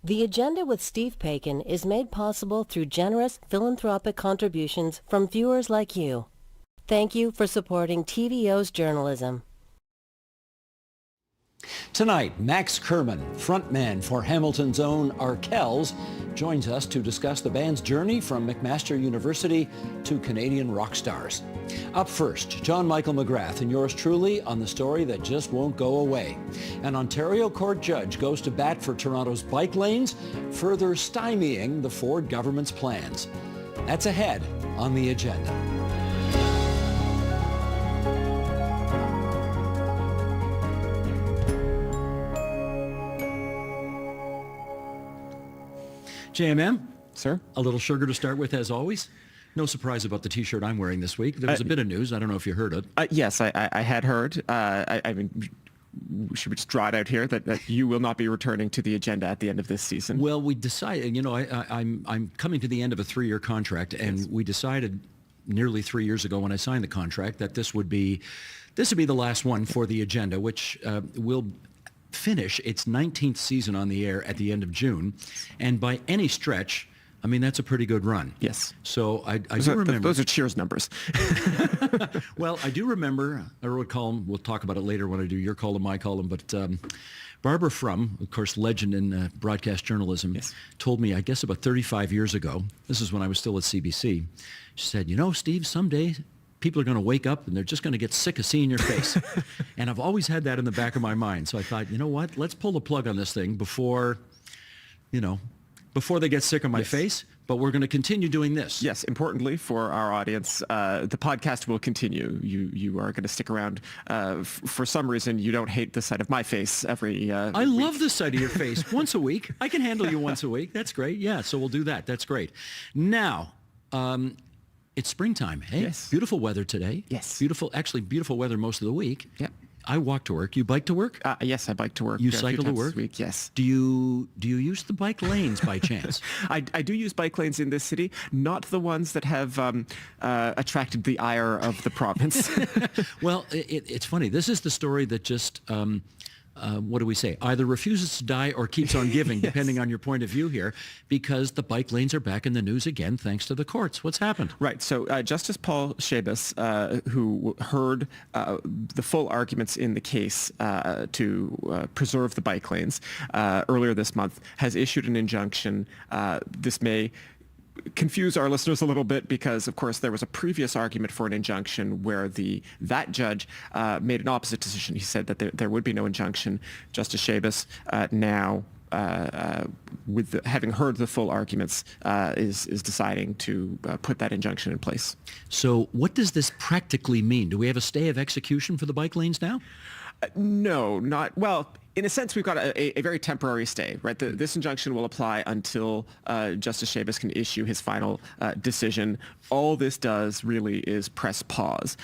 The Agenda with Steve Paikin is made possible through generous philanthropic contributions from viewers like you. Thank you for supporting TVO's journalism. Tonight, Max Kerman, frontman for Hamilton's own Arkells, joins us to discuss the band's journey from McMaster University to Canadian rock stars. Up first, John Michael McGrath and yours truly on the story that just won't go away. An Ontario court judge goes to bat for Toronto's bike lanes, further stymieing the Ford government's plans. That's ahead on the agenda. JMM? Sir? A little sugar to start with, as always. No surprise about the T-shirt I'm wearing this week. There was a bit of news. I don't know if you heard it. Yes, I had heard. I mean, should we just draw it out here that you will not be returning to the agenda at the end of this season? Well, we decided, I'm coming to the end of a 3-year contract, and Yes. we decided nearly 3 years ago when I signed the contract that this would be the last one for the agenda, which will finish its 19th season on the air at the end of June. And by any stretch, I mean, that's a pretty good run. Yes. So I do remember. Those are Cheers numbers. Well, I do remember, I wrote a column, we'll talk about it later when I do your column, my column, but Barbara Frum, of course, legend in broadcast journalism, Yes. told me, I guess about 35 years ago, this is when I was still at CBC, she said, Steve, someday people are going to wake up and they're just going to get sick of seeing your face. And I've always had that in the back of my mind. So I thought, you know what, let's pull the plug on this thing before they get sick of my face. But we're going to continue doing this. Yes, importantly for our audience, the podcast will continue. You are going to stick around. For some reason, you don't hate the sight of my face every I week. love the sight of your face once a week. I can handle you once a week. That's great. Yeah, so we'll do that. That's great. Now, it's springtime. Hey, Yes. Beautiful weather today. Yes. Beautiful weather most of the week. Yeah. I walk to work. You bike to work? Yes, I bike to work. You a few cycle to times work? this week, yes. Do you use the bike lanes by chance? I do use bike lanes in this city, not the ones that have attracted the ire of the province. Well, it's funny. This is the story that just, what do we say, either refuses to die or keeps on giving, Yes. depending on your point of view here, because the bike lanes are back in the news again thanks to the courts. What's happened? Right. So Justice Paul Shabas, who heard the full arguments in the case to preserve the bike lanes earlier this month, has issued an injunction. This may confuse our listeners a little bit because, of course, there was a previous argument for an injunction where that judge made an opposite decision. He said that there would be no injunction. Justice Shabas now, having heard the full arguments, is deciding to put that injunction in place. So what does this practically mean? Do we have a stay of execution for the bike lanes now? No, not well. In a sense, we've got a very temporary stay, right? This injunction will apply until Justice Shabas can issue his final decision. All this does really is press pause.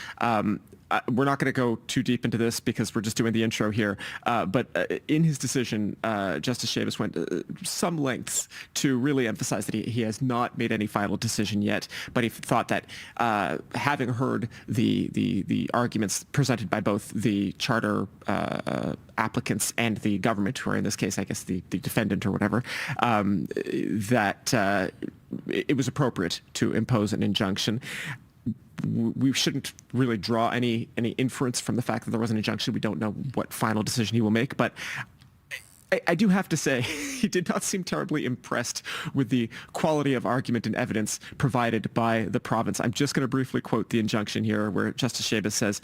We're not going to go too deep into this because we're just doing the intro here. But in his decision, Justice Shabas went some lengths to really emphasize that he has not made any final decision yet. But he thought that having heard the arguments presented by both the charter applicants and the government, who are in this case, I guess, the defendant or whatever, that it was appropriate to impose an injunction. We shouldn't really draw any inference from the fact that there was an injunction. We don't know what final decision he will make, but I do have to say he did not seem terribly impressed with the quality of argument and evidence provided by the province. I'm just going to briefly quote the injunction here where Justice Shabas says,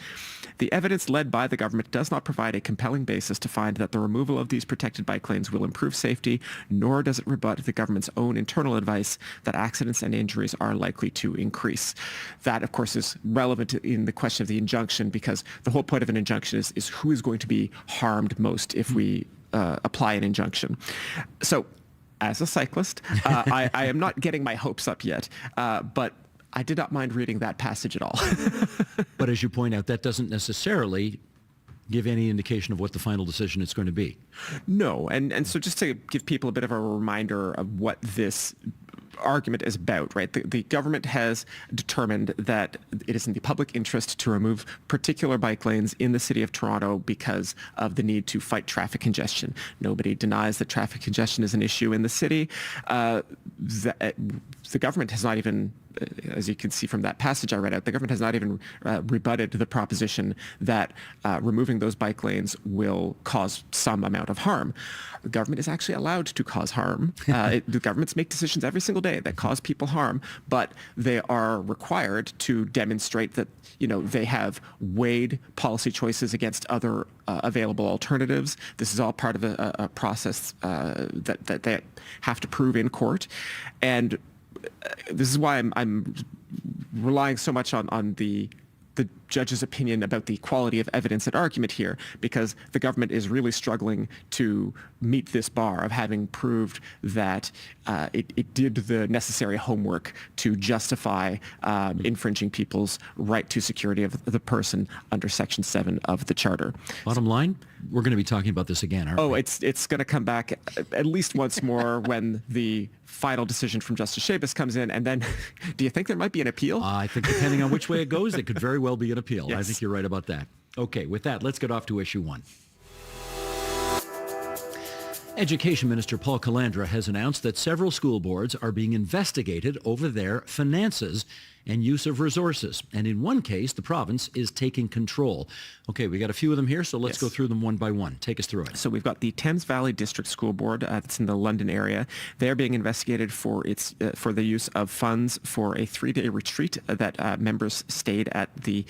"The evidence led by the government does not provide a compelling basis to find that the removal of these protected bike lanes will improve safety, nor does it rebut the government's own internal advice that accidents and injuries are likely to increase." That, of course, is relevant in the question of the injunction because the whole point of an injunction is who is going to be harmed most if we apply an injunction. So as a cyclist, I am not getting my hopes up yet, but I did not mind reading that passage at all. But as you point out, that doesn't necessarily give any indication of what the final decision is going to be. No, and so just to give people a bit of a reminder of what this argument is about, right? The government has determined that it is in the public interest to remove particular bike lanes in the city of Toronto because of the need to fight traffic congestion. Nobody denies that traffic congestion is an issue in the city. The government has not even, as you can see from that passage I read out, the government has not even rebutted the proposition that removing those bike lanes will cause some amount of harm. The government is actually allowed to cause harm. The governments make decisions every single day that cause people harm, but they are required to demonstrate that, they have weighed policy choices against other available alternatives. This is all part of a process that they have to prove in court. And this is why I'm relying so much on the judge's opinion about the quality of evidence at argument here, because the government is really struggling to meet this bar of having proved that it did the necessary homework to justify infringing people's right to security of the person under Section 7 of the Charter. Bottom line, we're going to be talking about this again, aren't we? It's going to come back at least once more when the final decision from Justice Schabas comes in, and then do you think there might be an appeal? I think depending on which way it goes, it could very well be an appeal. Yes. I think you're right about that. Okay, with that, let's get off to issue one. Education Minister Paul Calandra has announced that several school boards are being investigated over their finances and use of resources. And in one case, the province is taking control. Okay, we got a few of them here, so let's go through them one by one. Take us through it. So we've got the Thames Valley District School Board that's in the London area. They're being investigated for the use of funds for a 3-day retreat that members stayed at the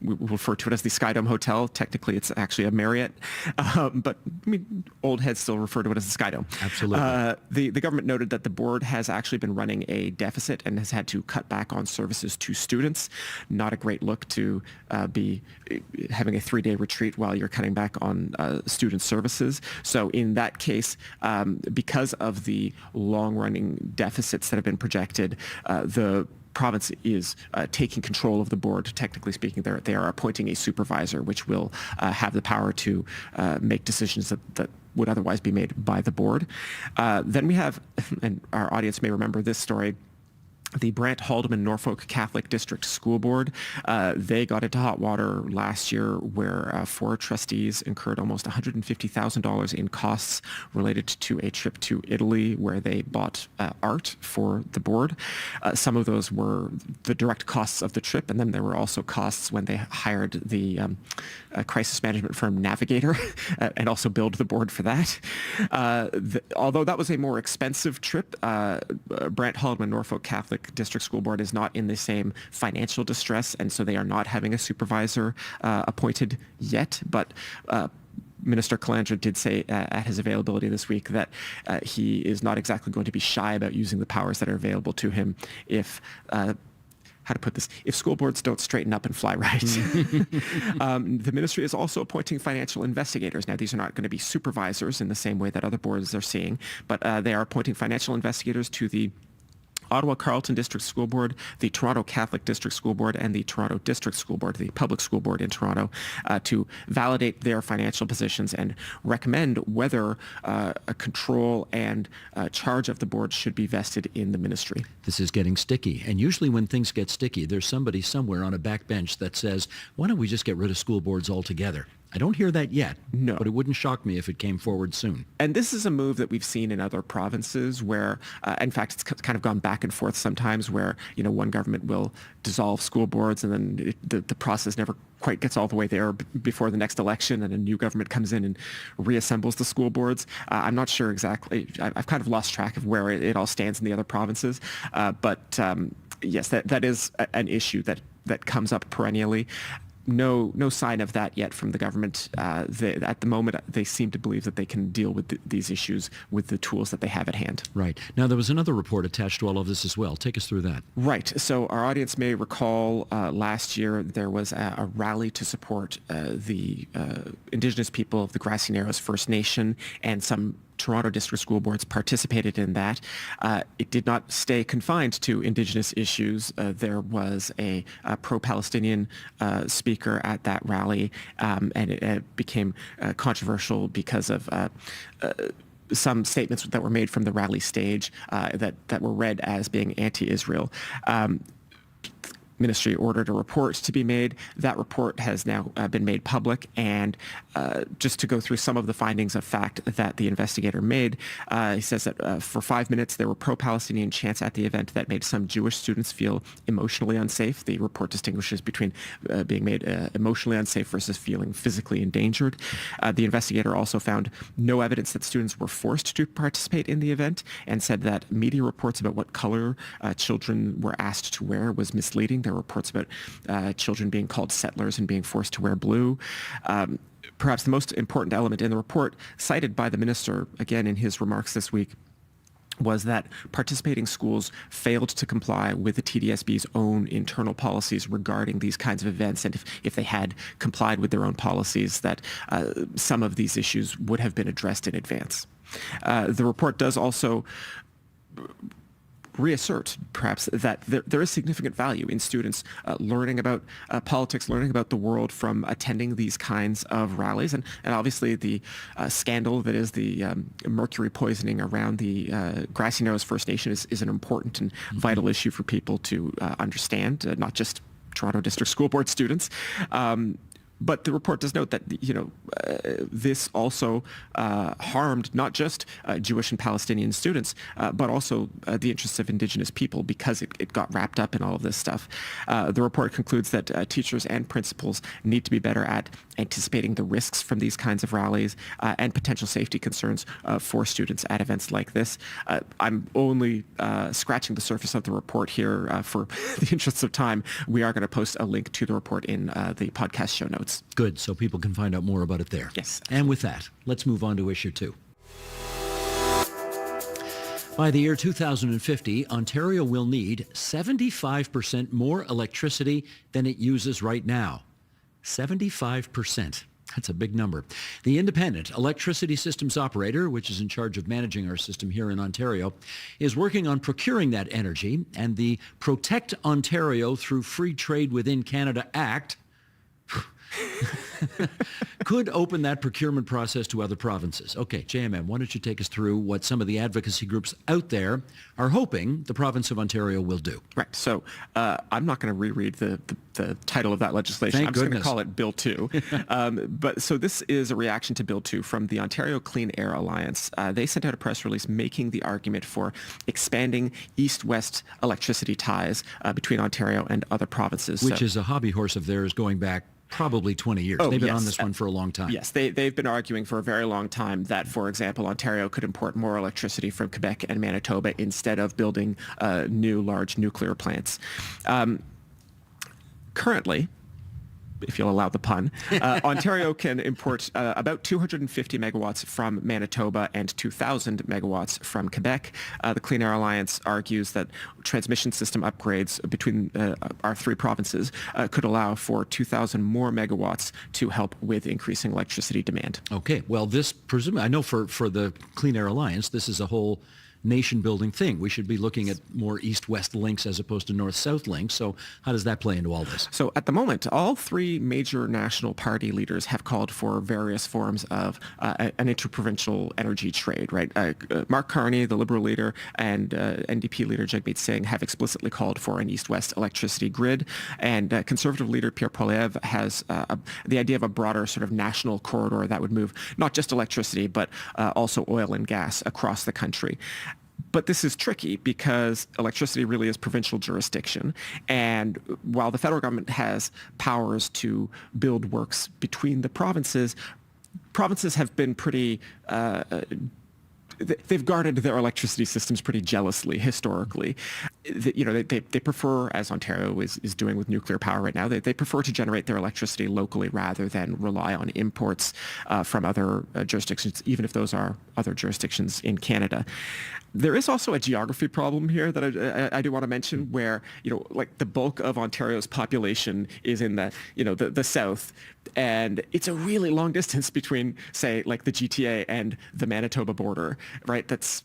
we refer to it as the Skydome Hotel. Technically, it's actually a Marriott, but old heads still refer to it as the Skydome. Absolutely. The government noted that the board has actually been running a deficit and has had to cut back on services to students. Not a great look to be having a 3-day retreat while you're cutting back on student services. So in that case, because of the long-running deficits that have been projected, the province is taking control of the board. Technically speaking, they are appointing a supervisor, which will have the power to make decisions that would otherwise be made by the board. Then we have, and our audience may remember this story, the Brant Haldeman Norfolk Catholic District School Board. They got into hot water last year where 4 trustees incurred almost $150,000 in costs related to a trip to Italy where they bought art for the board. Some of those were the direct costs of the trip, and then there were also costs when they hired the crisis management firm Navigator and also billed the board for that. Although that was a more expensive trip, Brant Haldeman Norfolk Catholic District School Board is not in the same financial distress, and so they are not having a supervisor appointed yet. But Minister Calandra did say at his availability this week that he is not exactly going to be shy about using the powers that are available to him if how to put this, if school boards don't straighten up and fly right. The ministry is also appointing financial investigators. Now, these are not going to be supervisors in the same way that other boards are seeing, but they are appointing financial investigators to the Ottawa Carleton District School Board, the Toronto Catholic District School Board, and the Toronto District School Board, the public school board in Toronto, to validate their financial positions and recommend whether a control and charge of the board should be vested in the ministry. This is getting sticky. And usually when things get sticky, there's somebody somewhere on a back bench that says, why don't we just get rid of school boards altogether? I don't hear that yet, no, but it wouldn't shock me if it came forward soon. And this is a move that we've seen in other provinces where, in fact, it's kind of gone back and forth sometimes where, one government will dissolve school boards and then the process never quite gets all the way there before the next election, and a new government comes in and reassembles the school boards. I'm not sure exactly. I've kind of lost track of where it all stands in the other provinces. But yes, that is an issue that comes up perennially. No sign of that yet from the government. At the moment, they seem to believe that they can deal with these issues with the tools that they have at hand. Right. Now, there was another report attached to all of this as well. Take us through that. Right. So our audience may recall last year there was a rally to support the Indigenous people of the Grassy Narrows First Nation, and some Toronto District School Boards participated in that. It did not stay confined to Indigenous issues. There was a pro-Palestinian speaker at that rally, and it became controversial because of some statements that were made from the rally stage that were read as being anti-Israel. Ministry ordered a report to be made. That report has now been made public, and just to go through some of the findings of fact that the investigator made, he says that for 5 minutes there were pro-Palestinian chants at the event that made some Jewish students feel emotionally unsafe. The report distinguishes between being made emotionally unsafe versus feeling physically endangered. The investigator also found no evidence that students were forced to participate in the event, and said that media reports about what color children were asked to wear was misleading. There were reports about children being called settlers and being forced to wear blue. Perhaps the most important element in the report, cited by the minister, again in his remarks this week, was that participating schools failed to comply with the TDSB's own internal policies regarding these kinds of events, and if they had complied with their own policies, that some of these issues would have been addressed in advance. The report does also reassert, perhaps, that there is significant value in students learning about politics, learning about the world from attending these kinds of rallies. And obviously the scandal that is the mercury poisoning around the Grassy Narrows First Nation is an important and vital issue for people to understand, not just Toronto District School Board students. But the report does note that, this also harmed not just Jewish and Palestinian students, but also the interests of Indigenous people, because it got wrapped up in all of this stuff. The report concludes that teachers and principals need to be better at anticipating the risks from these kinds of rallies and potential safety concerns for students at events like this. I'm only scratching the surface of the report here. For the interests of time, we are going to post a link to the report in the podcast show notes. Good, so people can find out more about it there. Yes. And with that, let's move on to issue 2. By the year 2050, Ontario will need 75% more electricity than it uses right now. 75%. That's a big number. The Independent Electricity Systems Operator, which is in charge of managing our system here in Ontario, is working on procuring that energy, and the Protect Ontario Through Free Trade Within Canada Act could open that procurement process to other provinces. Okay, JMM, why don't you take us through what some of the advocacy groups out there are hoping the province of Ontario will do? Right. So I'm not going to reread the title of that legislation. Thank I'm just going goodness. to call it Bill 2. But so this is a reaction to Bill 2 from the Ontario Clean Air Alliance. They sent out a press release making the argument for expanding east-west electricity ties between Ontario and other provinces. Which is a hobby horse of theirs going back probably 20 years. They've been on this one for a long time. Yes, they've been arguing for a very long time that, for example, Ontario could import more electricity from Quebec and Manitoba instead of building new large nuclear plants. Currently, if you'll allow the pun, Ontario can import about 250 megawatts from Manitoba and 2,000 megawatts from Quebec. The Clean Air Alliance argues that transmission system upgrades between our three provinces could allow for 2,000 more megawatts to help with increasing electricity demand. Okay, well, this presumably, I know for the Clean Air Alliance, this is a whole nation-building thing. We should be looking at more east-west links as opposed to north-south links. So how does that play into all this? So at the moment, all three major national party leaders have called for various forms of an interprovincial energy trade, right? Mark Carney, the Liberal leader, and NDP leader Jagmeet Singh have explicitly called for an east-west electricity grid. And Conservative leader Pierre Poilievre has the idea of a broader sort of national corridor that would move not just electricity, but also oil and gas across the country. But this is tricky because electricity really is provincial jurisdiction. And while the federal government has powers to build works between the provinces have been pretty... they've guarded their electricity systems pretty jealously historically. They prefer, as Ontario is doing with nuclear power right now, they prefer to generate their electricity locally rather than rely on imports from other jurisdictions, even if those are other jurisdictions in Canada. There is also a geography problem here that I do want to mention, where like the bulk of Ontario's population is in the south, and it's a really long distance between, say, like the GTA and the Manitoba border, right? That's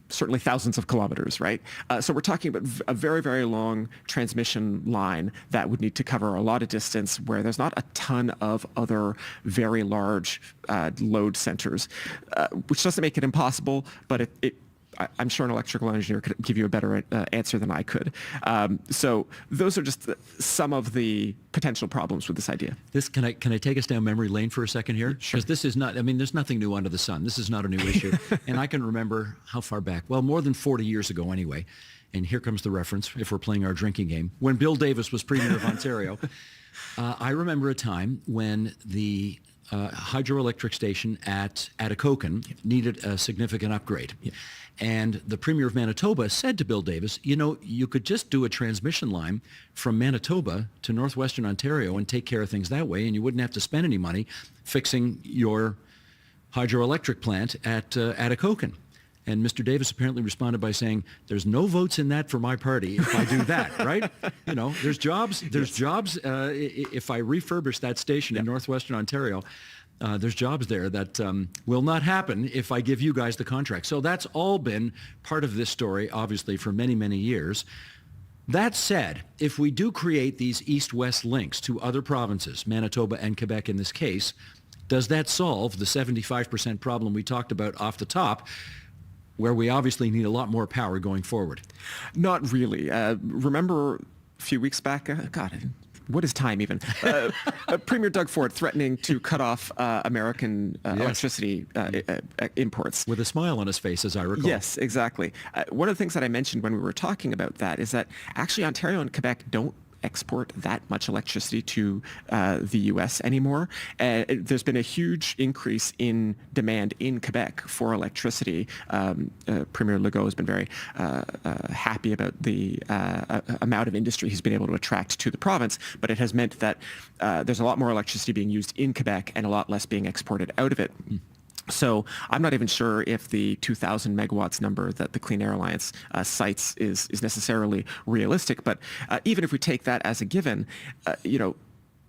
certainly thousands of kilometers, right? So we're talking about a very, very long transmission line that would need to cover a lot of distance where there's not a ton of other very large load centers, which doesn't make it impossible, but I'm sure an electrical engineer could give you a better answer than I could. So those are just some of the potential problems with this idea. Can I take us down memory lane for a second here? Sure. Because this is not, I mean, there's nothing new under the sun. This is not a new issue. And I can remember how far back, well, more than 40 years ago anyway, and here comes the reference if we're playing our drinking game, when Bill Davis was Premier of Ontario, I remember a time when the hydroelectric station at Paikin needed a significant upgrade. Yeah. And the Premier of Manitoba said to Bill Davis, you know, you could just do a transmission line from Manitoba to northwestern Ontario and take care of things that way, and you wouldn't have to spend any money fixing your hydroelectric plant at Paikin. And Mr. Davis apparently responded by saying, there's no votes in that for my party if I do that, right? You know, there's jobs. There's jobs if I refurbish that station in northwestern Ontario. There's jobs there that will not happen if I give you guys the contract. So that's all been part of this story, obviously, for many, many years. That said, if we do create these east-west links to other provinces, Manitoba and Quebec in this case, does that solve the 75% problem we talked about off the top, where we obviously need a lot more power going forward? Not really. Remember a few weeks back, what is time even? Premier Doug Ford threatening to cut off American electricity imports. With a smile on his face, as I recall. Yes, exactly. One of the things that I mentioned when we were talking about that is that actually Ontario and Quebec don't export that much electricity to the U.S. anymore. There's been a huge increase in demand in Quebec for electricity. Premier Legault has been very happy about the amount of industry he's been able to attract to the province, but it has meant that there's a lot more electricity being used in Quebec and a lot less being exported out of it. So I'm not even sure if the 2,000 megawatts number that the Clean Air Alliance cites is necessarily realistic. But even if we take that as a given,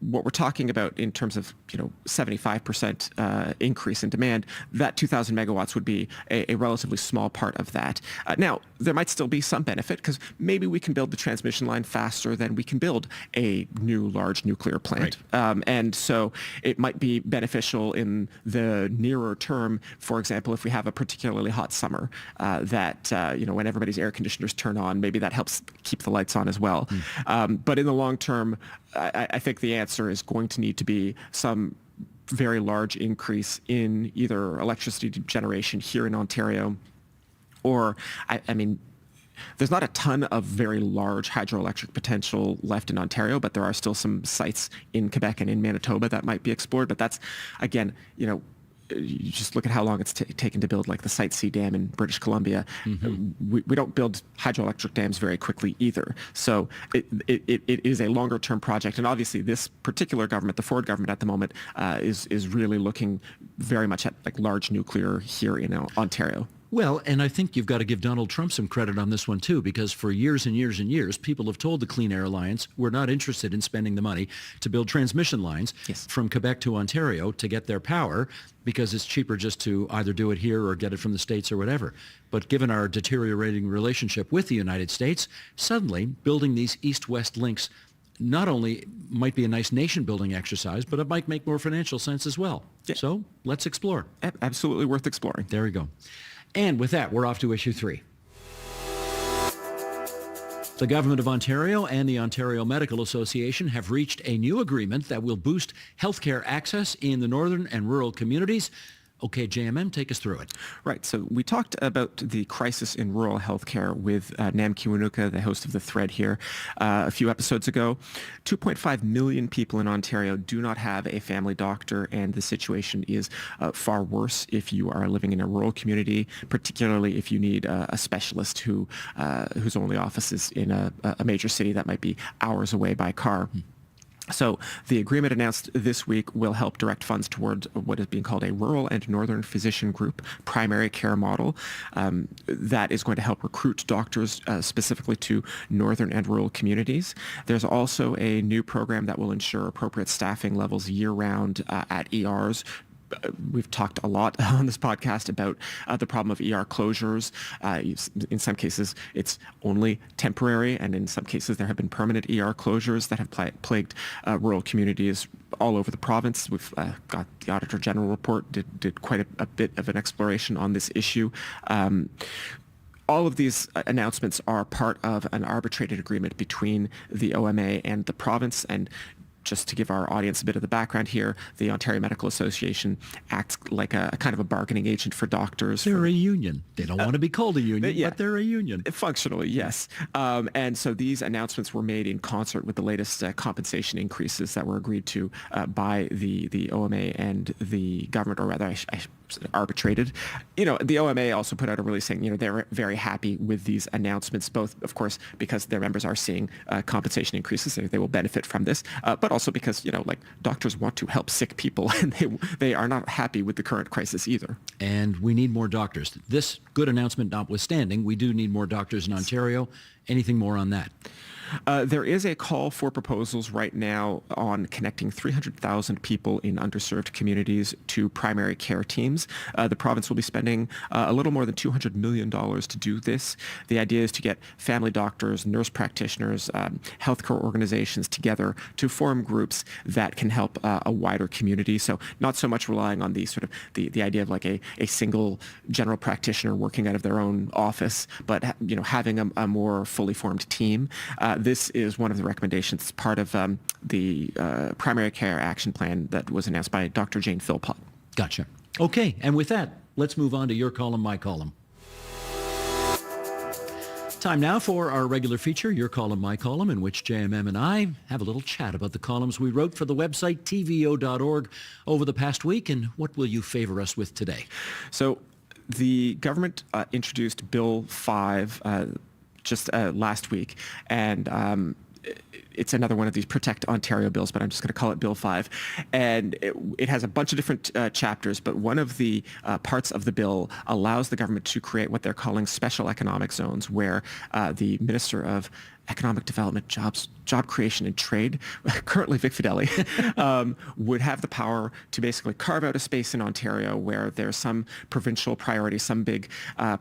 what we're talking about in terms of 75% increase in demand, that 2,000 megawatts would be a relatively small part of that. Now, there might still be some benefit because maybe we can build the transmission line faster than we can build a new large nuclear plant. Right. And so it might be beneficial in the nearer term, for example, if we have a particularly hot summer when everybody's air conditioners turn on, maybe that helps keep the lights on as well. But in the long term, I think the answer is going to need to be some very large increase in either electricity generation here in Ontario, or, I mean, there's not a ton of very large hydroelectric potential left in Ontario, but there are still some sites in Quebec and in Manitoba that might be explored. But that's, again, you just look at how long it's taken to build like the Site C Dam in British Columbia. Mm-hmm. We don't build hydroelectric dams very quickly either. So it is a longer term project. And obviously this particular government, the Ford government at the moment, is really looking very much at like large nuclear here in Ontario. Well, and I think you've got to give Donald Trump some credit on this one, too, because for years and years and years, people have told the Clean Air Alliance, we're not interested in spending the money to build transmission lines from Quebec to Ontario to get their power, because it's cheaper just to either do it here or get it from the States or whatever. But given our deteriorating relationship with the United States, suddenly building these east-west links not only might be a nice nation-building exercise, but it might make more financial sense as well. Yeah. So let's explore. Absolutely worth exploring. There we go. And with that, we're off to issue 3. The Government of Ontario and the Ontario Medical Association have reached a new agreement that will boost healthcare access in the northern and rural communities. Okay, JMM, take us through it. Right. So we talked about the crisis in rural healthcare with Nam Kiwanuka, the host of The Thread here, a few episodes ago. 2.5 million people in Ontario do not have a family doctor, and the situation is far worse if you are living in a rural community, particularly if you need a specialist whose only office is in a major city that might be hours away by car. So the agreement announced this week will help direct funds towards what is being called a rural and northern physician group primary care model that is going to help recruit doctors specifically to northern and rural communities. There's also a new program that will ensure appropriate staffing levels year-round at ERs we've talked a lot on this podcast about the problem of ER closures. In some cases, it's only temporary, and in some cases, there have been permanent ER closures that have plagued rural communities all over the province. We've got the Auditor General report did quite a bit of an exploration on this issue. All of these announcements are part of an arbitrated agreement between the OMA and the province. And just to give our audience a bit of the background here, the Ontario Medical Association acts like a kind of a bargaining agent for doctors. They're a union. They don't want to be called a union, but they're a union. Functionally, yes. And so these announcements were made in concert with the latest compensation increases that were agreed to by the OMA and the government, or rather, I arbitrated. The OMA also put out a release saying, they're very happy with these announcements, both, of course, because their members are seeing compensation increases. They will benefit from this, but also because, doctors want to help sick people, and they are not happy with the current crisis either. And we need more doctors. This good announcement notwithstanding, we do need more doctors in Ontario. Anything more on that? There is a call for proposals right now on connecting 300,000 people in underserved communities to primary care teams. The province will be spending a little more than $200 million to do this. The idea is to get family doctors, nurse practitioners, healthcare organizations together to form groups that can help a wider community. So not so much relying on the sort of the idea of like a single general practitioner working out of their own office, but having a more fully formed team. This is one of the recommendations. It's part of the primary care action plan that was announced by Dr. Jane Philpott. Gotcha. Okay, and with that, let's move on to your column, my column. Time now for our regular feature, Your Column, My Column, in which JMM and I have a little chat about the columns we wrote for the website TVO.org over the past week. And what will you favor us with today? So the government introduced Bill 5 just last week, and it's another one of these Protect Ontario bills, but I'm just going to call it Bill 5. And it has a bunch of different chapters, but one of the parts of the bill allows the government to create what they're calling special economic zones, where the Minister of Economic Development, Job Creation and Trade, currently Vic Fideli, would have the power to basically carve out a space in Ontario where there's some provincial priority, some big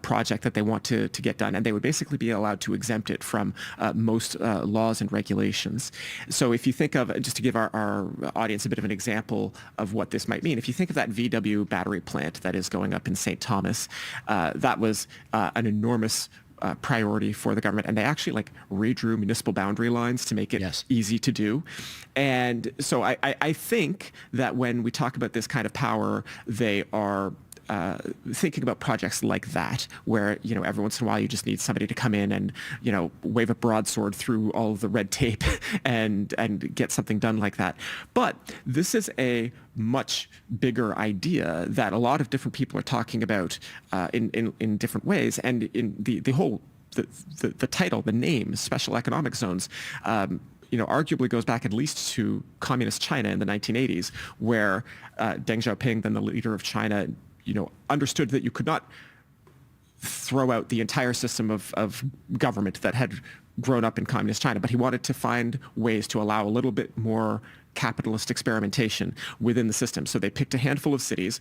project that they want to get done, and they would basically be allowed to exempt it from most laws and regulations. So if you think of, just to give our audience a bit of an example of what this might mean, if you think of that VW battery plant that is going up in St. Thomas, that was an enormous priority for the government, and they actually redrew municipal boundary lines to make it easy to do. And so I think that when we talk about this kind of power, they are thinking about projects like that, where every once in a while you just need somebody to come in and wave a broadsword through all of the red tape and get something done like that. But this is a much bigger idea that a lot of different people are talking about in different ways, and in the whole the title, the name, special economic zones. Arguably goes back at least to communist China in the 1980s, where Deng Xiaoping, then the leader of China, understood that you could not throw out the entire system of government that had grown up in communist China, but he wanted to find ways to allow a little bit more capitalist experimentation within the system. So they picked a handful of cities,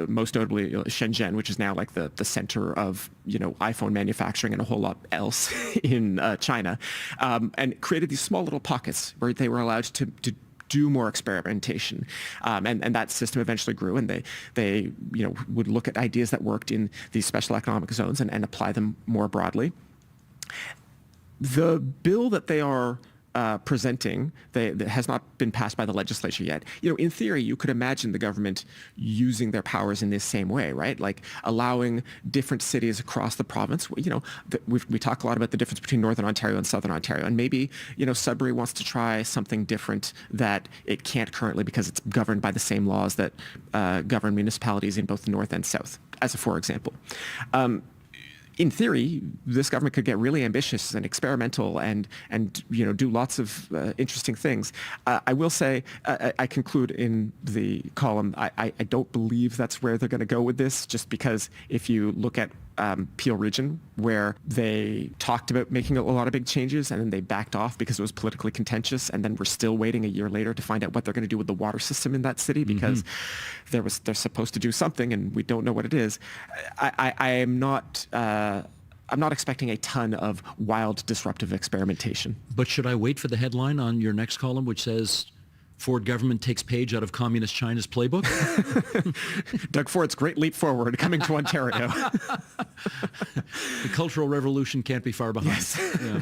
most notably Shenzhen, which is now like the center of iPhone manufacturing and a whole lot else in China, and created these small little pockets where they were allowed to do more experimentation, and that system eventually grew, and they would look at ideas that worked in these special economic zones and apply them more broadly. The bill that they are presenting that has not been passed by the legislature yet. In theory, you could imagine the government using their powers in this same way, right? Like allowing different cities across the province. We talk a lot about the difference between Northern Ontario and Southern Ontario, and maybe Sudbury wants to try something different that it can't currently because it's governed by the same laws that govern municipalities in both the North and South, as a for example. In theory, this government could get really ambitious and experimental and do lots of interesting things. I will say, I conclude in the column, I don't believe that's where they're going to go with this, just because if you look at Peel region, where they talked about making a lot of big changes and then they backed off because it was politically contentious, and then we're still waiting a year later to find out what they're going to do with the water system in that city because they're supposed to do something and we don't know what it is. I'm not expecting a ton of wild, disruptive experimentation. But should I wait for the headline on your next column, which says Ford government takes page out of Communist China's playbook? Doug Ford's great leap forward coming to Ontario. The Cultural Revolution can't be far behind. Yes. Yeah.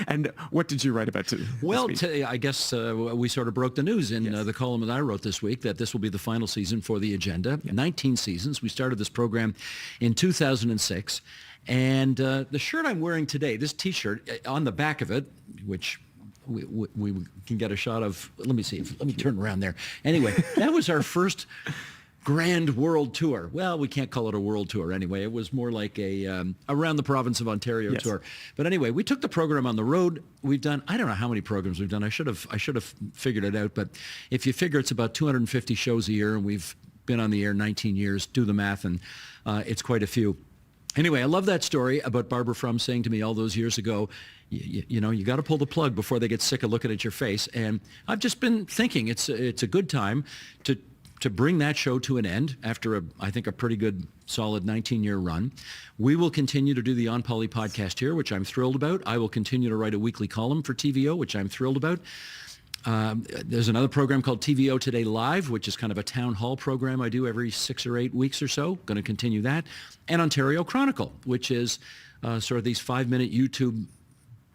And what did you write about today? Well, I guess we sort of broke the news in the column that I wrote this week that this will be the final season for the agenda. 19 seasons. We started this program in 2006. And the shirt I'm wearing today, this T-shirt, on the back of it, which we can get a shot of. Let me see. Let me turn around there. Anyway, that was our first grand world tour. Well, we can't call it a world tour anyway. It was more like a around the province of Ontario tour. But anyway, we took the program on the road. We've done, I don't know how many programs we've done. I should have figured it out. But if you figure it's about 250 shows a year, and we've been on the air 19 years, do the math, and it's quite a few. Anyway, I love that story about Barbara Frum saying to me all those years ago, you know, you got to pull the plug before they get sick of looking at your face. And I've just been thinking it's a good time to bring that show to an end after I think a pretty good, solid 19-year run. We will continue to do the On Poly podcast here, which I'm thrilled about. I will continue to write a weekly column for TVO, which I'm thrilled about. There's another program called TVO Today Live, which is kind of a town hall program I do every 6 or 8 weeks or so. Going to continue that. And Ontario Chronicle, which is sort of these 5-minute YouTube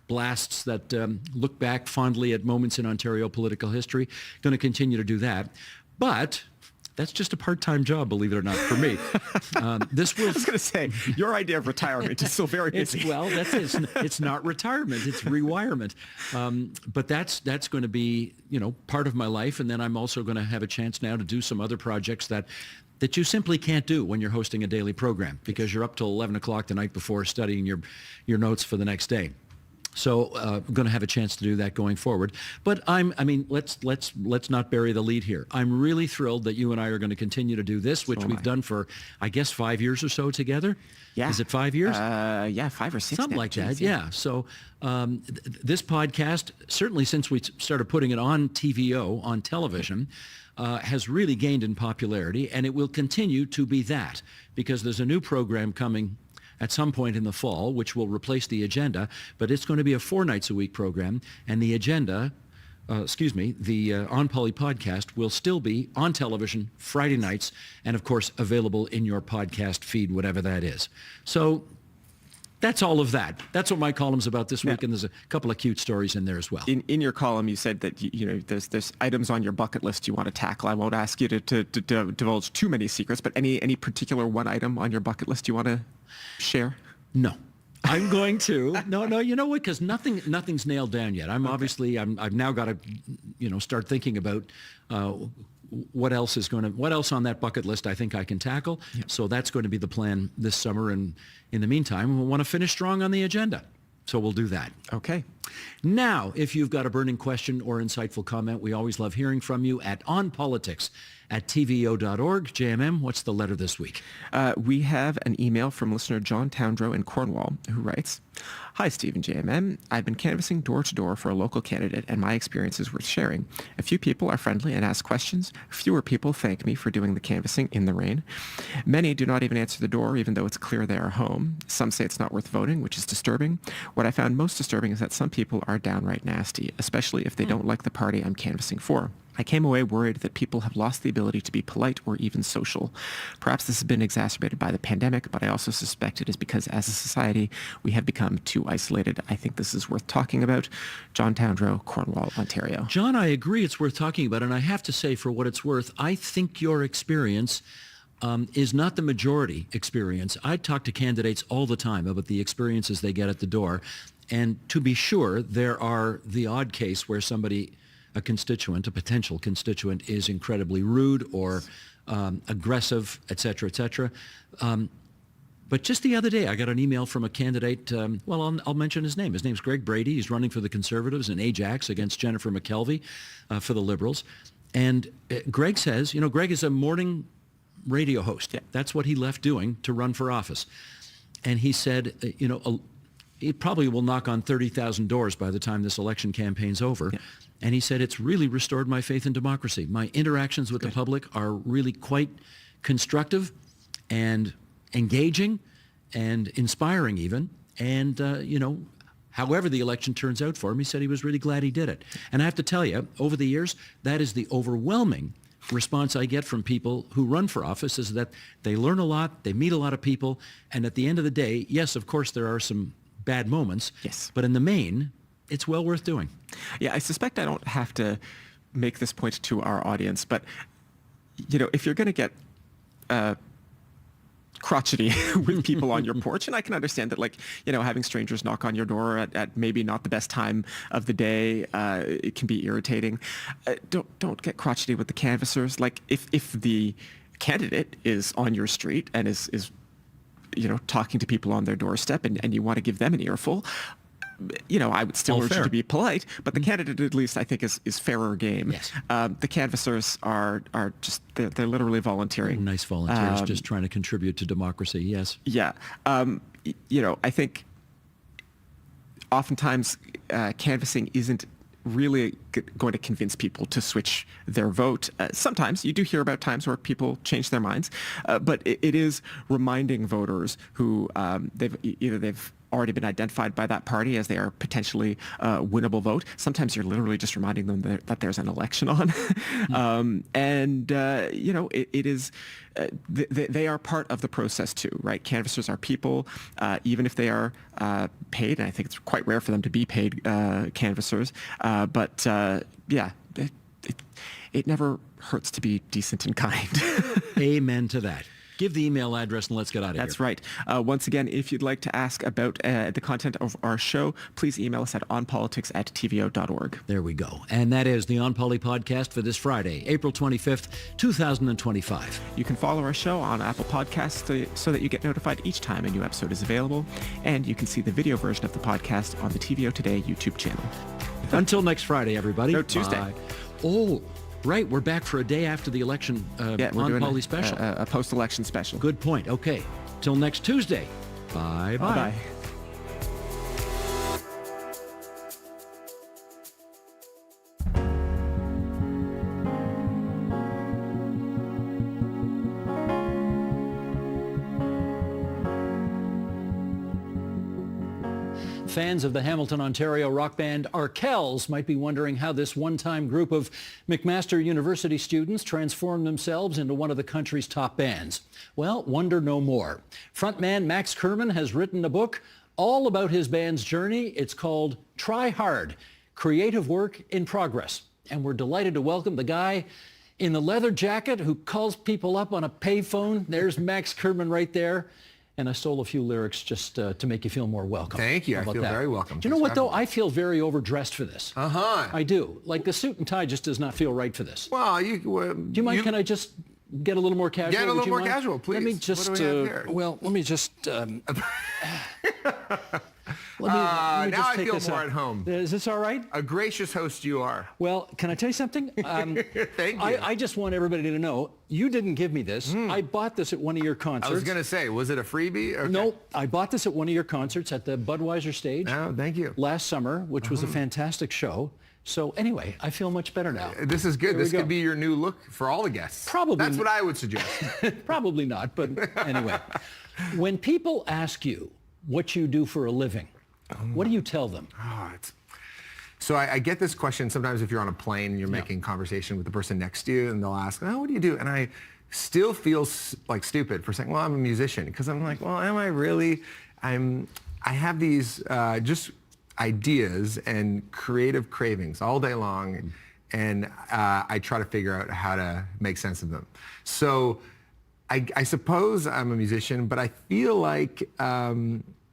blasts that look back fondly at moments in Ontario political history. Going to continue to do that. But that's just a part-time job, believe it or not, for me. I was going to say, your idea of retirement is still very busy. It's not retirement, it's rewirement. But that's going to be, part of my life. And then I'm also going to have a chance now to do some other projects that you simply can't do when you're hosting a daily program because you're up till 11 o'clock the night before studying your notes for the next day. So I'm going to have a chance to do that going forward. But let's not bury the lead here. I'm really thrilled that you and I are going to continue to do this, which we've done for, I guess, 5 years or so together. Yeah. Is it 5 years? 5 or 6. Something like that, yeah. So this podcast, certainly since we started putting it on TVO, on television, has really gained in popularity, and it will continue to be that because there's a new program coming at some point in the fall, which will replace the agenda, but it's going to be a 4 nights a week program, and the agenda, the On Poly podcast will still be on television Friday nights, and of course available in your podcast feed, whatever that is. So that's all of that. That's what my column's about this week, and there's a couple of cute stories in there as well. In your column, you said that there's items on your bucket list you want to tackle. I won't ask you to divulge too many secrets, but any particular one item on your bucket list you want to share? No. I'm going to. No, you know what? Because nothing's nailed down yet. I've now got to, start thinking about what else on that bucket list I think I can tackle. Yep. So that's going to be the plan this summer. And in the meantime, we want to finish strong on the agenda. So we'll do that. Okay. Now, if you've got a burning question or insightful comment, we always love hearing from you at onpolitics@tvo.org. JMM, what's the letter this week? We have an email from listener John Towndrow in Cornwall who writes, "Hi, Steve and JMM. I've been canvassing door to door for a local candidate, and my experience is worth sharing. A few people are friendly and ask questions. Fewer people thank me for doing the canvassing in the rain. Many do not even answer the door, even though it's clear they are home. Some say it's not worth voting, which is disturbing. What I found most disturbing is that some people are downright nasty, especially if they don't like the party I'm canvassing for. I came away worried that people have lost the ability to be polite or even social. Perhaps this has been exacerbated by the pandemic, but I also suspect it is because as a society, we have become too isolated. I think this is worth talking about." John Towndrow, Cornwall, Ontario. John, I agree it's worth talking about, and I have to say, for what it's worth, I think your experience is not the majority experience. I talk to candidates all the time about the experiences they get at the door, and to be sure, there are the odd case where a potential constituent is incredibly rude or aggressive, et cetera, but just the other day, I got an email from a candidate, I'll mention his name. His name's Greg Brady. He's running for the Conservatives in Ajax against Jennifer McKelvey for the Liberals. And Greg says, Greg is a morning radio host. Yeah. That's what he left doing to run for office. And he said, it probably will knock on 30,000 doors by the time this election campaign's over. Yeah. And he said, it's really restored my faith in democracy. My interactions with the public are really quite constructive and engaging and inspiring even. And, however the election turns out for him, he said he was really glad he did it. And I have to tell you, over the years, that is the overwhelming response I get from people who run for office, is that they learn a lot, they meet a lot of people, and at the end of the day, yes, of course, there are some bad moments, yes, but in the main, it's well worth doing. Yeah, I suspect I don't have to make this point to our audience, but, if you're going to get crotchety with people on your porch, and I can understand that, having strangers knock on your door at maybe not the best time of the day, it can be irritating. Don't get crotchety with the canvassers. If the candidate is on your street and is talking to people on their doorstep, and you want to give them an earful, I would still urge you to be polite, but the candidate, at least, I think, is fairer game. Yes. The canvassers are just, they're literally volunteering. Nice volunteers, just trying to contribute to democracy, yes. Yeah. I think oftentimes canvassing isn't really going to convince people to switch their vote. Sometimes you do hear about times where people change their minds, but it is reminding voters who they've already been identified by that party as they are potentially winnable vote. Sometimes you're literally just reminding them that there's an election on. It is, they are part of the process too, right? Canvassers are people, even if they are paid, and I think it's quite rare for them to be paid canvassers. It never hurts to be decent and kind. Amen to that. Give the email address and let's get out of here. That's right. Once again, if you'd like to ask about the content of our show, please email us at onpolitics@tvo.org. There we go. And that is the On Poly podcast for this Friday, April 25th, 2025. You can follow our show on Apple Podcasts so that you get notified each time a new episode is available. And you can see the video version of the podcast on the TVO Today YouTube channel. Until next Friday, everybody. No, Tuesday. Bye. Oh, right. We're back for a day after the election On Poly special. A post-election special. Good point. Okay. Till next Tuesday. Bye-bye. Bye-bye. Fans of the Hamilton, Ontario rock band Arkells might be wondering how this one-time group of McMaster University students transformed themselves into one of the country's top bands. Well, wonder no more. Frontman Max Kerman has written a book all about his band's journey. It's called Try Hard, Creative Work in Progress. And we're delighted to welcome the guy in the leather jacket who calls people up on a payphone. There's Max Kerman right there. And I stole a few lyrics just to make you feel more welcome. Thank you. I feel very welcome. Do you know what, though? I feel very overdressed for this. Uh-huh. I do. Like, the suit and tie just does not feel right for this. Well, do you mind? Can I just get a little more casual? Get a little more casual, please. Let me just, what do we have here? let me just... now I feel more at home. Is this all right? A gracious host you are. Well, can I tell you something? Thank you. I just want everybody to know, you didn't give me this. I bought this at one of your concerts. I was going to say, was it a freebie? Okay. No, I bought this at one of your concerts at the Budweiser stage. Oh, thank you. Last summer, which was a fantastic show. So anyway, I feel much better now. This is good. This could be your new look for all the guests. Probably. That's what I would suggest. Probably not, but anyway. When people ask you what you do for a living, what do you tell them? So I get this question sometimes if you're on a plane and you're making conversation with the person next to you and they'll ask, what do you do? And I still feel like stupid for saying, well, I'm a musician. Because I'm like, well, am I really? I have these just ideas and creative cravings all day long. And I try to figure out how to make sense of them. So I suppose I'm a musician, but I feel like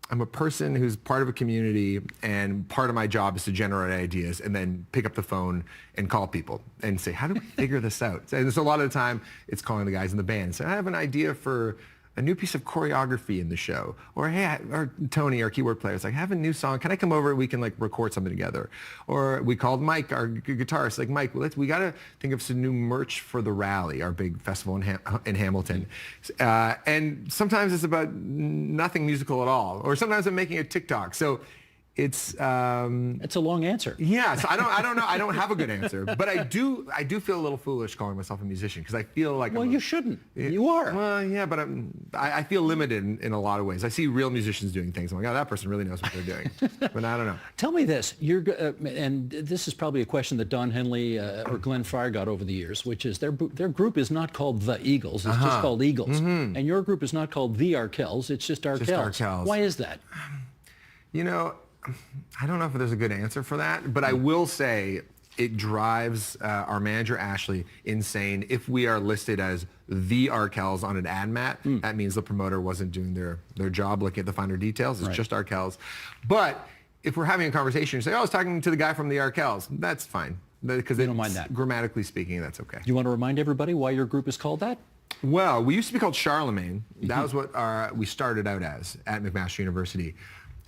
I'm a person who's part of a community, and part of my job is to generate ideas and then pick up the phone and call people and say, how do we figure this out? And so a lot of the time it's calling the guys in the band and say, I have an idea for a new piece of choreography in the show, or hey, or Tony, our keyboard player, is like, I have a new song. Can I come over and we can like record something together? Or we called Mike, our guitarist, like, Mike, we got to think of some new merch for the rally, our big festival in Hamilton. And sometimes it's about nothing musical at all, or sometimes I'm making a TikTok. So it's a long answer. Yeah, so I don't know. I don't have a good answer, but I do feel a little foolish calling myself a musician because I feel like you shouldn't. You are. Well, yeah, but I feel limited in a lot of ways. I see real musicians doing things. I'm like, oh, that person really knows what they're doing, but I don't know. Tell me this. And this is probably a question that Don Henley or Glenn Fryer got over the years, which is their group is not called the Eagles. It's just called Eagles, and your group is not called the Arkells. It's just Arkells. Just Arkells. Why is that? You know, I don't know if there's a good answer for that, but I will say it drives our manager, Ashley, insane. If we are listed as the Arkells on an ad mat, that means the promoter wasn't doing their job looking at the finer details. It's just Arkells. But if we're having a conversation, you say, oh, I was talking to the guy from the Arkells. That's fine. Because they don't mind that. Grammatically speaking, that's okay. You want to remind everybody why your group is called that? Well, we used to be called Charlemagne. That was what we started out as at McMaster University.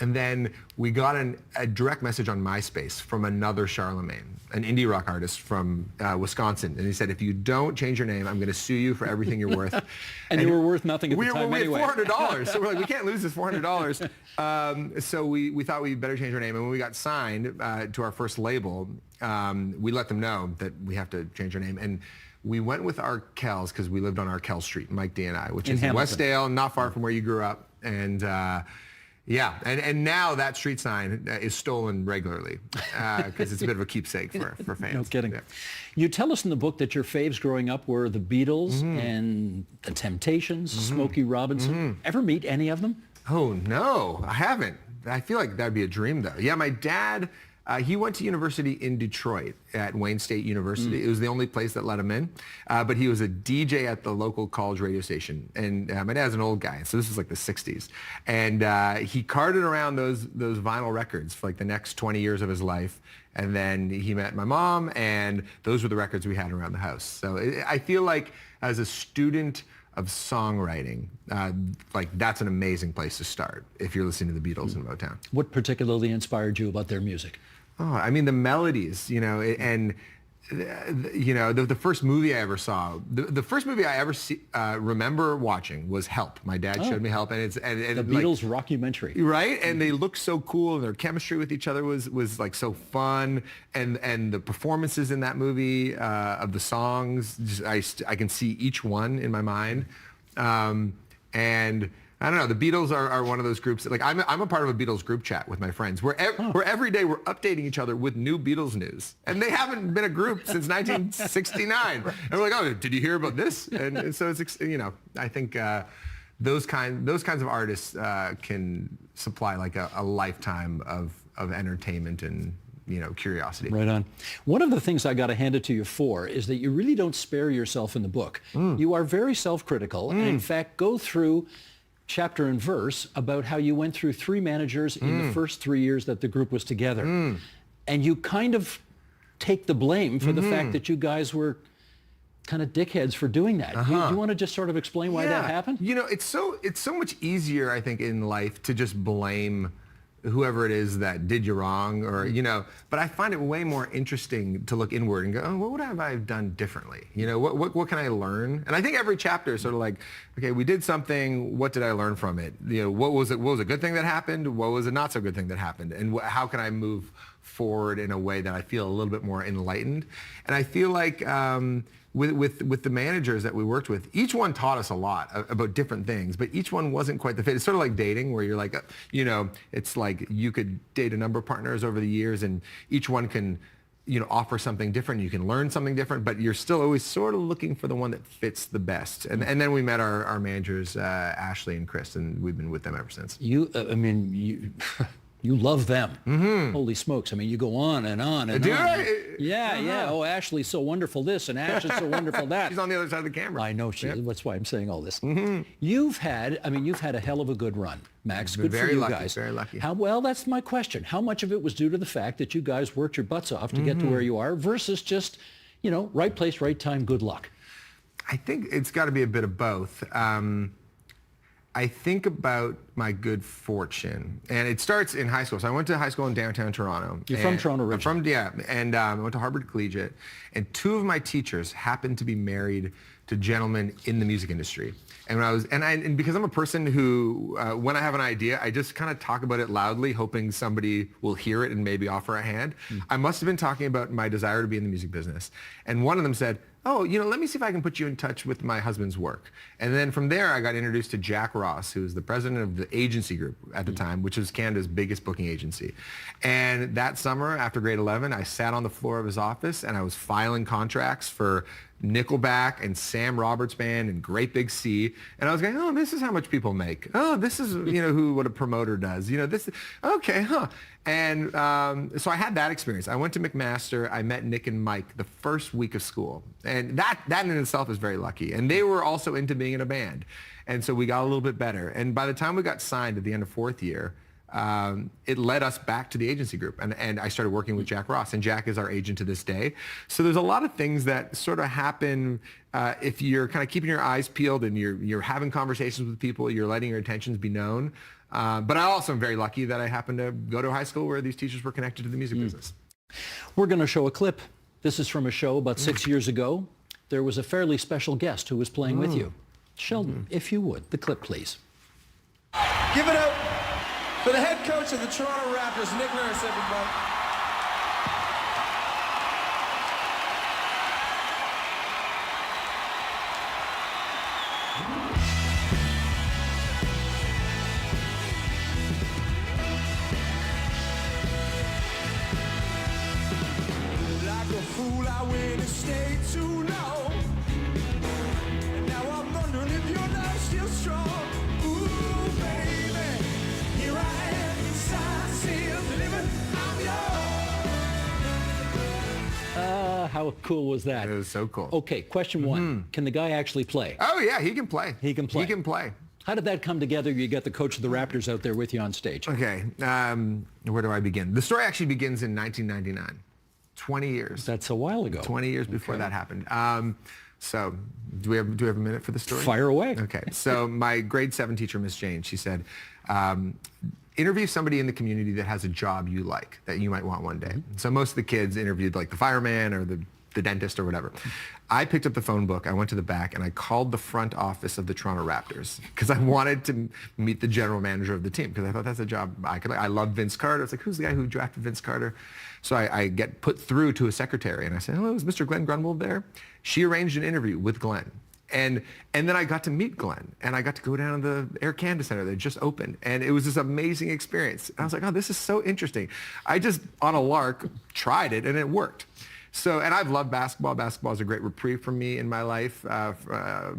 And then we got a direct message on MySpace from another Charlemagne, an indie rock artist from Wisconsin. And he said, if you don't change your name, I'm going to sue you for everything you're worth. and you were worth nothing at the time anyway. We had $400. So we're like, we can't lose this $400. So we thought we'd better change our name. And when we got signed to our first label, we let them know that we have to change our name. And we went with Arkells because we lived on Arkell Street, Mike D and I, which is in Westdale, not far from where you grew up. And yeah, and now that street sign is stolen regularly because it's a bit of a keepsake for fans. No kidding. Yeah. You tell us in the book that your faves growing up were the Beatles and the Temptations, Smokey Robinson. Ever meet any of them? Oh, no, I haven't. I feel like that'd be a dream, though. Yeah, my dad, he went to university in Detroit at Wayne State University. It was the only place that let him in. But he was a DJ at the local college radio station. And my dad's an old guy, so this is like the 60s. And he carted around those vinyl records for like the next 20 years of his life. And then he met my mom, and those were the records we had around the house. So I feel like as a student of songwriting, like that's an amazing place to start if you're listening to the Beatles and Motown. What particularly inspired you about their music? Oh, I mean, the melodies, you know, and, you know, the first movie I ever saw, the first movie I ever remember watching was Help. My dad showed me Help, and it's and the Beatles rockumentary, right? And they look so cool, and their chemistry with each other was like so fun, and the performances in that movie of the songs, just, I can see each one in my mind, and I don't know. The Beatles are one of those groups. Like I'm a part of a Beatles group chat with my friends, where every day we're updating each other with new Beatles news, and they haven't been a group since 1969. And we're like, oh, did you hear about this? And so it's, you know, I think those kinds of artists can supply like a lifetime of entertainment and, you know, curiosity. Right on. One of the things I got to hand it to you for is that you really don't spare yourself in the book. You are very self-critical, and in fact go through chapter and verse about how you went through 3 managers in the first 3 years that the group was together. And you kind of take the blame for the fact that you guys were kind of dickheads for doing that. Do you want to just sort of explain why that happened? You know, it's so much easier, I think, in life to just blame whoever it is that did you wrong, or, you know, but I find it way more interesting to look inward and go, oh, what would have I done differently? You know, what can I learn? And I think every chapter is sort of like, okay, we did something, what did I learn from it? You know, what was a good thing that happened? What was a not so good thing that happened? And how can I move forward in a way that I feel a little bit more enlightened? And I feel like with the managers that we worked with, each one taught us a lot about different things, but each one wasn't quite the fit. It's sort of like dating, where you're like, you know, it's like you could date a number of partners over the years, and each one can, you know, offer something different. You can learn something different, but you're still always sort of looking for the one that fits the best. And then we met our managers, Ashley and Chris, and we've been with them ever since. You love them. Holy smokes. I mean, you go on and on and on. Yeah. Oh, Ashley's so wonderful this, and Ash is so wonderful that. She's on the other side of the camera. I know she is. That's why I'm saying all this. You've had a hell of a good run, Max. Good for you guys. Very lucky. Well, that's my question. How much of it was due to the fact that you guys worked your butts off to get to where you are versus just, you know, right place, right time, good luck? I think it's got to be a bit of both. I think about my good fortune, and it starts in high school. So I went to high school in downtown Toronto. You're from Toronto originally? And I went to Harvard Collegiate, and 2 of my teachers happened to be married to gentlemen in the music industry. And because I'm a person who, when I have an idea, I just kind of talk about it loudly, hoping somebody will hear it and maybe offer a hand. I must have been talking about my desire to be in the music business. And one of them said, oh, let me see if I can put you in touch with my husband's work. And then from there, I got introduced to Jack Ross, who was the president of the agency group at the time, which was Canada's biggest booking agency. And that summer, after grade 11, I sat on the floor of his office and I was filing contracts for Nickelback and Sam Roberts Band and Great Big Sea. And I was going, oh, this is how much people make. Oh, this is, what a promoter does. Okay, huh. And so I had that experience. I went to McMaster. I met Nick and Mike the first week of school. And that in itself is very lucky. And they were also into being in a band. And so we got a little bit better. And by the time we got signed at the end of 4th year, it led us back to the agency group. And I started working with Jack Ross. And Jack is our agent to this day. So there's a lot of things that sort of happen if you're kind of keeping your eyes peeled and you're having conversations with people, you're letting your intentions be known. But I also am very lucky that I happened to go to a high school where these teachers were connected to the music business. We're going to show a clip. This is from a show about 6 years ago. There was a fairly special guest who was playing with you. Sheldon, if you would, the clip, please. Give it up for the head coach of the Toronto Raptors, Nick Nurse, everybody. Like a fool, I went and stayed too long. And now I'm wondering if your love's still strong. Ooh, baby, here I am inside, still living, I'm yours. How cool was that? It was so cool. Okay, question 1. Can the guy actually play? Oh, yeah, he can play. He can play. He can play. How did that come together? You got the coach of the Raptors out there with you on stage. Okay, where do I begin? The story actually begins in 1999, 20 years. That's a while ago. 20 years before that happened. So do we have a minute for the story? Fire away. Okay, so my grade 7 teacher, Miss Jane, she said, interview somebody in the community that has a job you like, that you might want one day. So most of the kids interviewed like the fireman or the dentist or whatever. I picked up the phone book, I went to the back, and I called the front office of the Toronto Raptors because I wanted to meet the general manager of the team because I thought that's a job I could like. I love Vince Carter. It's like, who's the guy who drafted Vince Carter? So I get put through to a secretary, and I said, hello, is Mr. Glenn Grunwald there? She arranged an interview with Glenn. And then I got to meet Glenn, and I got to go down to the Air Canada Center that just opened, and it was this amazing experience. And I was like, oh, this is so interesting. I just, on a lark, tried it, and it worked. So, and I've loved basketball. Basketball is a great reprieve for me in my life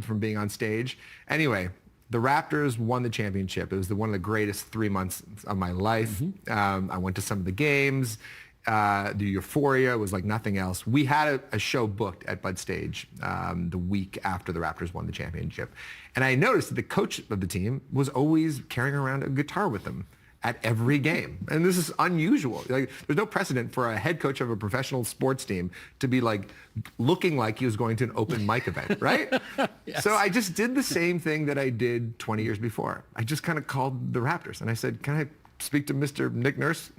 from being on stage. Anyway, the Raptors won the championship. It was one of the greatest 3 months of my life. I went to some of the games. The euphoria was like nothing else. We had a show booked at Bud Stage the week after the Raptors won the championship. And I noticed that the coach of the team was always carrying around a guitar with him at every game. And this is unusual. Like, there's no precedent for a head coach of a professional sports team to be like looking like he was going to an open mic event, right? Yes. So I just did the same thing that I did 20 years before. I just kind of called the Raptors and I said, can I speak to Mr. Nick Nurse?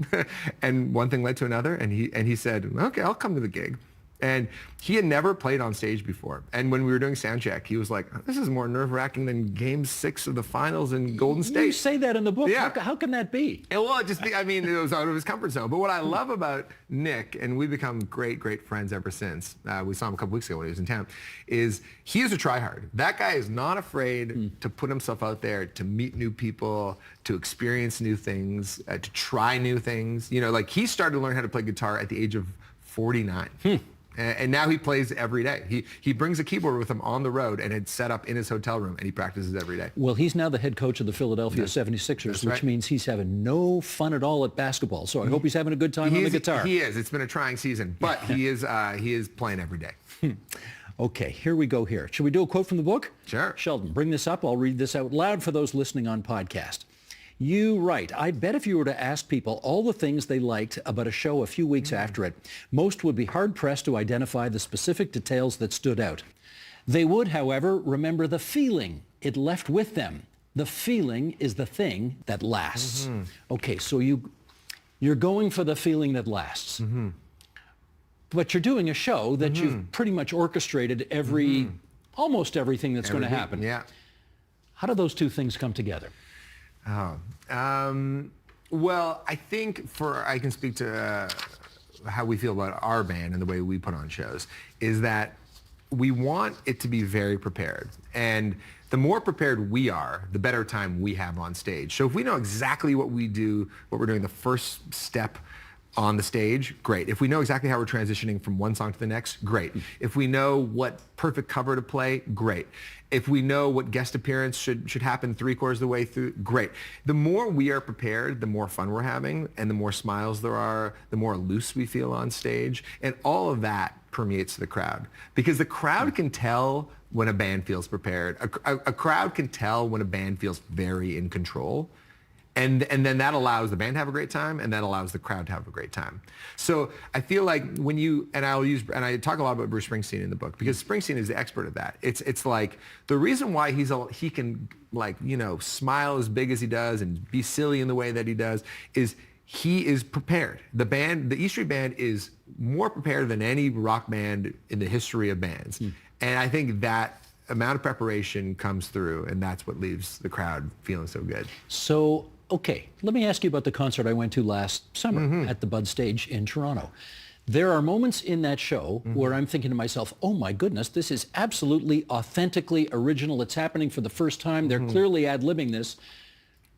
And one thing led to another, and he said, okay, I'll come to the gig. And he had never played on stage before. And when we were doing sound check, he was like, this is more nerve-wracking than Game 6 of the finals in Golden State. You say that in the book. Yeah. How can that be? Well, it was out of his comfort zone. But what I love about Nick, and we've become great, great friends ever since, we saw him a couple weeks ago when he was in town, is he is a tryhard. That guy is not afraid to put himself out there, to meet new people, to experience new things, to try new things. Like he started to learn how to play guitar at the age of 49. And now he plays every day. He brings a keyboard with him on the road, and it's set up in his hotel room, and he practices every day. Well, he's now the head coach of the Philadelphia 76ers, which means he's having no fun at all at basketball. So I hope he's having a good time on the guitar. He is. It's been a trying season, but he is playing every day. Okay, here we go here. Should we do a quote from the book? Sure. Sheldon, bring this up. I'll read this out loud for those listening on podcast. You write, I bet if you were to ask people all the things they liked about a show a few weeks after it, most would be hard-pressed to identify the specific details that stood out. They would, however, remember the feeling it left with them The feeling is the thing that lasts. Okay, so you're going for the feeling that lasts. But you're doing a show that you've pretty much orchestrated almost everything that's going to happen. Yeah. How do those two things come together? Well, I think I can speak to how we feel about our band and the way we put on shows, is that we want it to be very prepared. And the more prepared we are, the better time we have on stage. So if we know exactly what we're doing the first step on the stage, great. If we know exactly how we're transitioning from one song to the next, great. If we know what perfect cover to play, great. If we know what guest appearance should happen 3/4 of the way through, great. The more we are prepared, the more fun we're having, and the more smiles there are, the more loose we feel on stage, and all of that permeates the crowd. Because the crowd can tell when a band feels prepared. A crowd can tell when a band feels very in control. And then that allows the band to have a great time, and that allows the crowd to have a great time. So I feel like and I talk a lot about Bruce Springsteen in the book, because Springsteen is the expert at that. It's like the reason why he can, like, smile as big as he does and be silly in the way that he does is he is prepared. The E Street Band is more prepared than any rock band in the history of bands. And I think that amount of preparation comes through, and that's what leaves the crowd feeling so good. So, okay, let me ask you about the concert I went to last summer at the Bud Stage in Toronto. There are moments in that show where I'm thinking to myself, oh my goodness, this is absolutely authentically original. It's happening for the first time. They're clearly ad-libbing this.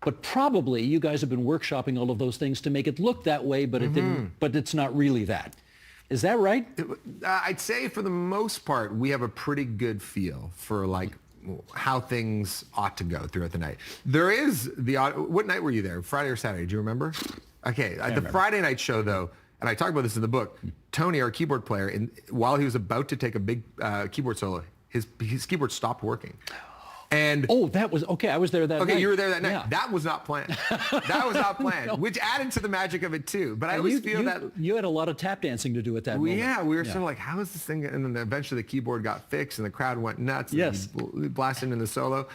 But probably you guys have been workshopping all of those things to make it look that way, but it didn't. But it's not really that. Is that right? I'd say for the most part, we have a pretty good feel for how things ought to go throughout the night. There is what night were you there? Friday or Saturday? Do you remember? Okay, the Friday night show though, and I talk about this in the book. Tony, our keyboard player, while he was about to take a big keyboard solo, his keyboard stopped working. And that was okay. I was there that night. Okay, you were there that night. Yeah. That was not planned. That was not planned, No. which added to the magic of it too. But I always feel that you had a lot of tap dancing to do at that moment. Yeah, we were sort of like, how is this thing? And then eventually the keyboard got fixed, and the crowd went nuts. Yes, and we blasted into the solo,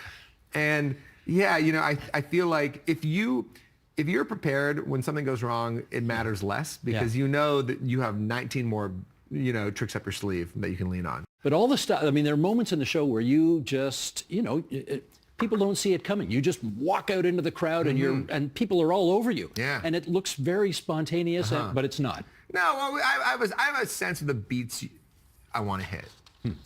and I feel like if you're prepared when something goes wrong, it matters less, because you know that you have 19 more tricks up your sleeve that you can lean on. But all the stuff, I mean, there are moments in the show where you just, people don't see it coming. You just walk out into the crowd and people are all over you. Yeah. And it looks very spontaneous, but it's not. No, well, I have a sense of the beats I want to hit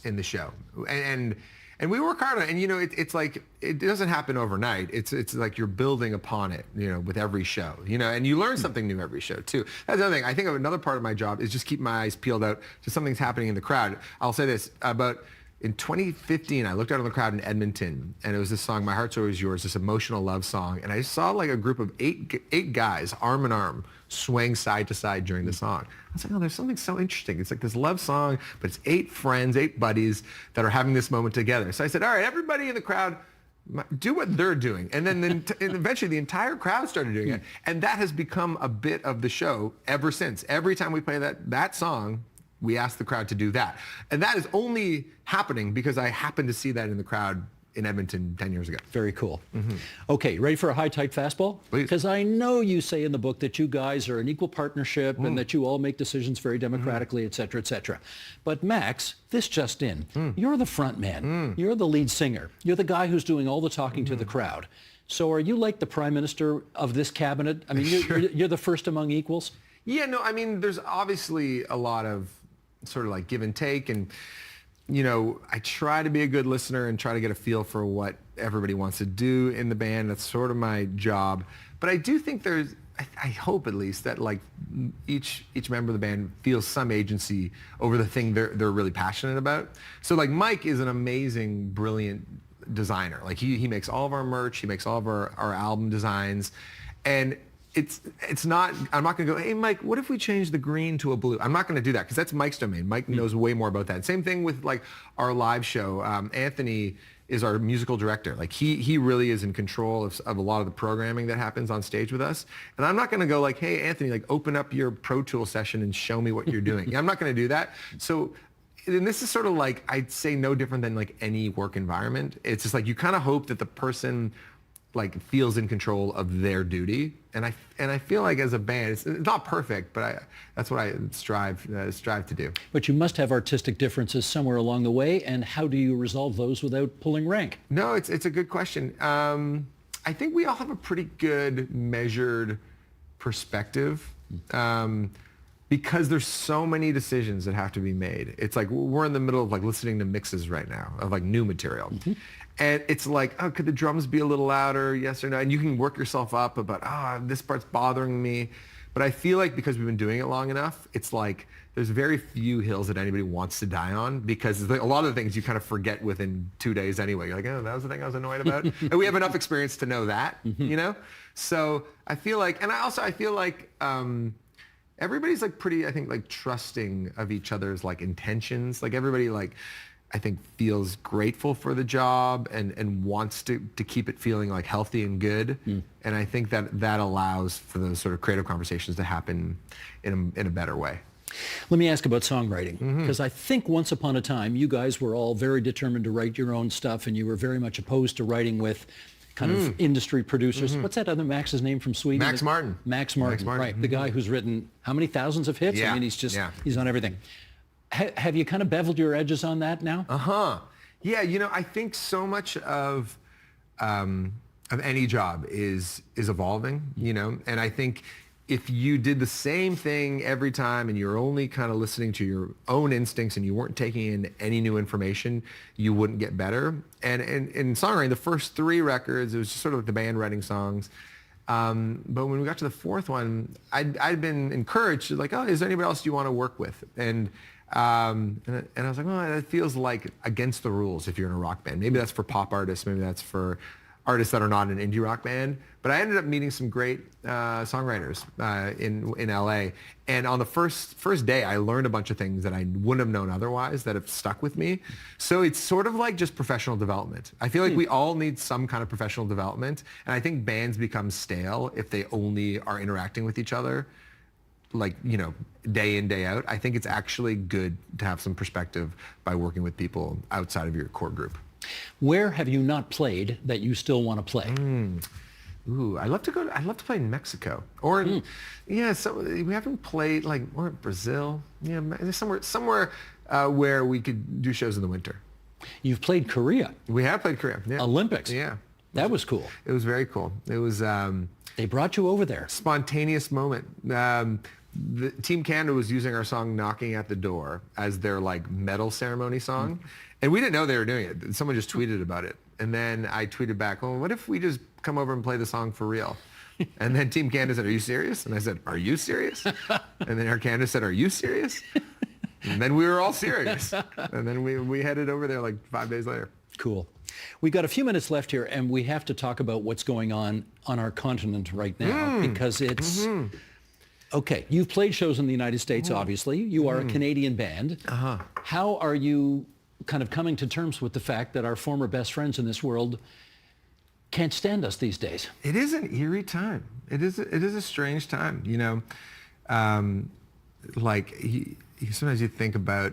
in the show. And we work hard on it. And, it's like, it doesn't happen overnight. It's like you're building upon it, with every show, and you learn something new every show too. That's the other thing. I think another part of my job is just keep my eyes peeled out to something's happening in the crowd. I'll say this in 2015, I looked out on the crowd in Edmonton, and it was this song, My Heart's Always Yours, this emotional love song. And I saw like a group of eight guys, arm in arm, swaying side to side during the song. I was like, oh, there's something so interesting. It's like this love song, but it's 8 friends, 8 buddies that are having this moment together. So I said, all right, everybody in the crowd, do what they're doing. And then and eventually the entire crowd started doing it. And that has become a bit of the show ever since. Every time we play that song, we ask the crowd to do that. And that is only happening because I happened to see that in the crowd in Edmonton 10 years ago. Very cool. Okay, ready for a high-tight fastball? Please. Because I know you say in the book that you guys are an equal partnership and that you all make decisions very democratically, et cetera, et cetera. But Max, this just in, you're the front man. You're the lead singer. You're the guy who's doing all the talking to the crowd. So are you like the prime minister of this cabinet? I mean, you're the first among equals? Yeah, no, I mean, there's obviously a lot of sort of like give and take, and I try to be a good listener and try to get a feel for what everybody wants to do in the band. That's sort of my job. But I do think I hope at least that like each member of the band feels some agency over the thing they're really passionate about. So like Mike is an amazing, brilliant designer. Like he makes all of our merch, he makes all of our album designs, and it's not, I'm not going to go, hey, Mike, what if we change the green to a blue? I'm not going to do that because that's Mike's domain. Mike knows way more about that. Same thing with like our live show. Anthony is our musical director. Like he really is in control of a lot of the programming that happens on stage with us. And I'm not going to go like, hey, Anthony, like open up your Pro Tool session and show me what you're doing. I'm not going to do that. So, and this is sort of like, I'd say no different than like any work environment. It's just like you kind of hope that the person like feels in control of their duty. And I feel like as a band, it's not perfect, but that's what I strive to do. But you must have artistic differences somewhere along the way, and how do you resolve those without pulling rank? No, it's a good question. I think we all have a pretty good measured perspective. Because there's so many decisions that have to be made. It's like we're in the middle of like listening to mixes right now of like new material. And it's like, oh, could the drums be a little louder? Yes or no? And you can work yourself up about, this part's bothering me. But I feel like because we've been doing it long enough, it's like there's very few hills that anybody wants to die on, because a lot of the things you kind of forget within 2 days anyway. You're like, oh, that was the thing I was annoyed about. And we have enough experience to know that, you know? So I feel like, and I feel like, everybody's like pretty, I think, like trusting of each other's like intentions. Like everybody like, I think feels grateful for the job and wants to keep it feeling like healthy and good. And I think that allows for those sort of creative conversations to happen in a better way. Let me ask about songwriting, because I think once upon a time you guys were all very determined to write your own stuff, and you were very much opposed to writing with kind of industry producers. What's that other Max's name from Sweden? Max Martin. Max Martin, right. The guy who's written how many thousands of hits? Yeah. I mean, he's on everything. Have you kind of beveled your edges on that now? Yeah, I think so much of any job is evolving, and I think if you did the same thing every time and you're only kind of listening to your own instincts and you weren't taking in any new information, you wouldn't get better. And in songwriting, the first 3 records, it was just sort of like the band writing songs. But when we got to the 4th one, I'd been encouraged, like, oh, is there anybody else you want to work with? And I was like, well, it feels like against the rules if you're in a rock band. Maybe that's for pop artists. Maybe that's for artists that are not an indie rock band. But I ended up meeting some great songwriters in LA. And on the first day, I learned a bunch of things that I wouldn't have known otherwise that have stuck with me. So it's sort of like just professional development. I feel like we all need some kind of professional development. And I think bands become stale if they only are interacting with each other, like, day in, day out. I think it's actually good to have some perspective by working with people outside of your core group. Where have you not played that you still want to play? I'd love to play in Mexico, or so we haven't played or Brazil. Yeah, somewhere where we could do shows in the winter. You've played Korea. We have played Korea. Yeah. Olympics. Yeah. That was cool. It was very cool. It was they brought you over there. Spontaneous moment. The Team Canada was using our song "Knocking at the Door" as their medal ceremony song, and we didn't know they were doing it. Someone just tweeted about it, and then I tweeted back, "Well, what if we just come over and play the song for real?" And then Team Canada said, "Are you serious?" And I said, "Are you serious?" And then Air Canada said, "Are you serious?" And then we were all serious, and then we headed over there 5 days later. Cool. We've got a few minutes left here, and we have to talk about what's going on our continent right now, because it's... Okay, you've played shows in the United States, obviously. You are a Canadian band. How are you kind of coming to terms with the fact that our former best friends in this world can't stand us these days? It is an eerie time. It is a strange time, sometimes you think about,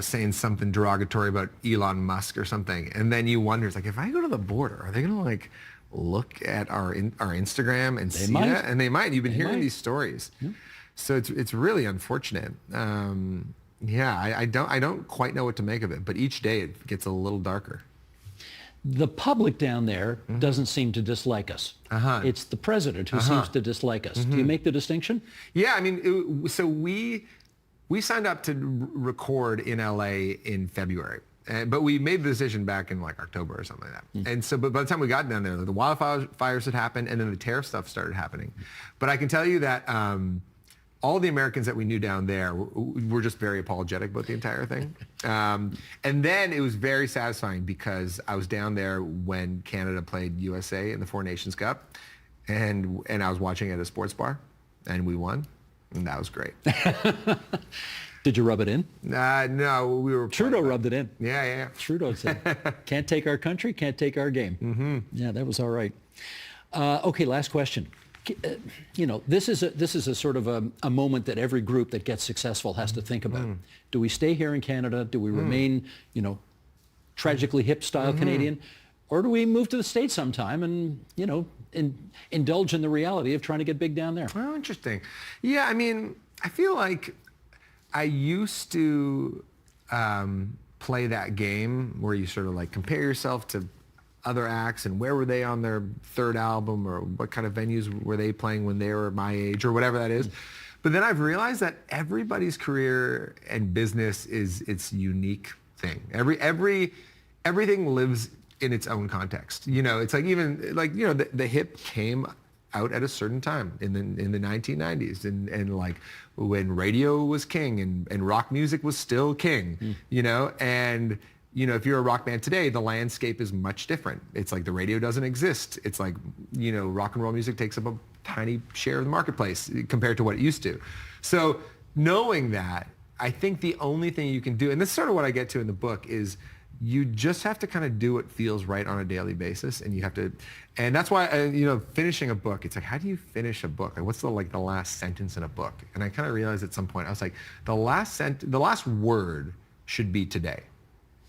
saying something derogatory about Elon Musk or something, and then you wonder, it's if I go to the border, are they going to look at our Instagram and see that? And they might. You've been hearing these stories. Yeah. So it's really unfortunate. I don't quite know what to make of it, but each day it gets a little darker. The public down there doesn't seem to dislike us. It's the president who seems to dislike us. Do you make the distinction? Yeah, I mean, so we signed up to record in LA in February. But we made the decision back in October or something like that. And so, but by the time we got down there, the wildfires had happened, and then the tariff stuff started happening. But I can tell you that all the Americans that we knew down there were just very apologetic about the entire thing. And then it was very satisfying because I was down there when Canada played USA in the Four Nations Cup, and I was watching at a sports bar, and we won, and that was great. Did you rub it in? No, we were... Trudeau rubbed it in. Yeah. Trudeau said, can't take our country, can't take our game. Yeah, that was all right. Okay, last question. This is a sort of a moment that every group that gets successful has to think about. Do we stay here in Canada? Do we remain, tragically hip style Canadian? Or do we move to the States sometime and, indulge in the reality of trying to get big down there? Oh, interesting. Yeah, I mean, I feel like I used to play that game where you sort of like compare yourself to other acts and where were they on their third album or what kind of venues were they playing when they were my age or whatever that is. But then I've realized that everybody's career and business is its unique thing. Everything lives in its own context. It's like even like, the hip came out at a certain time in the 1990s and like when radio was king and rock music was still king, and if you're a rock band today, the landscape is much different. It's like the radio doesn't exist. It's like, rock and roll music takes up a tiny share of the marketplace compared to what it used to. So knowing that, I think the only thing you can do, and this is sort of what I get to in the book, is you just have to kind of do what feels right on a daily basis, and you have to, and that's why finishing a book, it's like, how do you finish a book? Like, what's the last sentence in a book? And I kind of realized at some point, I was like, the last word should be today,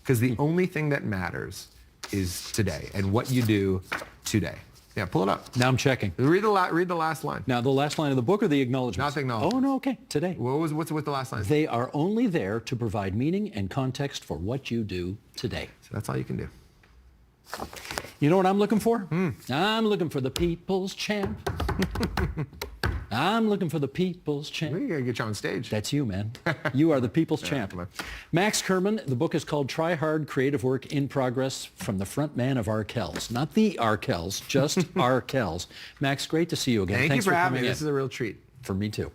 because the only thing that matters is today and what you do today. Yeah, pull it up. Now I'm checking. Read the last line. Now, the last line of the book or the acknowledgement? Not the acknowledgement. Oh, no, okay. Today. What's the last line? They are only there to provide meaning and context for what you do today. So that's all you can do. You know what I'm looking for? I'm looking for the people's champ. I'm looking for the people's champ. We gotta get you on stage. That's you, man. You are the people's champ. Max Kerman, the book is called Try Hard, Creative Work in Progress from the Frontman of Arkells. Not the Arkells, just Arkells. Max, great to see you again. Thanks Thanks you for having coming me. in. This is a real treat. For me, too.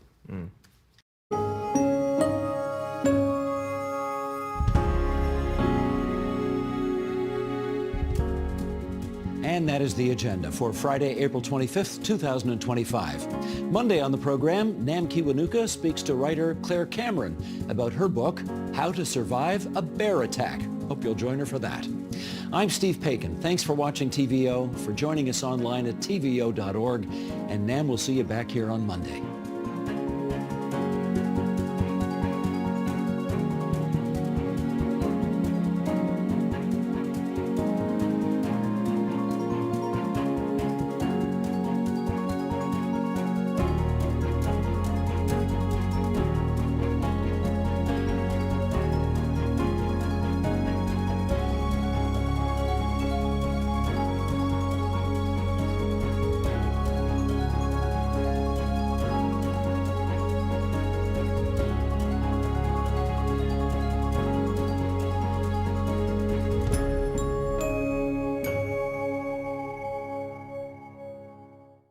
And that is the agenda for Friday, April 25th, 2025. Monday on the program, Nam Kiwanuka speaks to writer Claire Cameron about her book, How to Survive a Bear Attack. Hope you'll join her for that. I'm Steve Paikin. Thanks for watching TVO, for joining us online at tvo.org, and Nam will see you back here on Monday.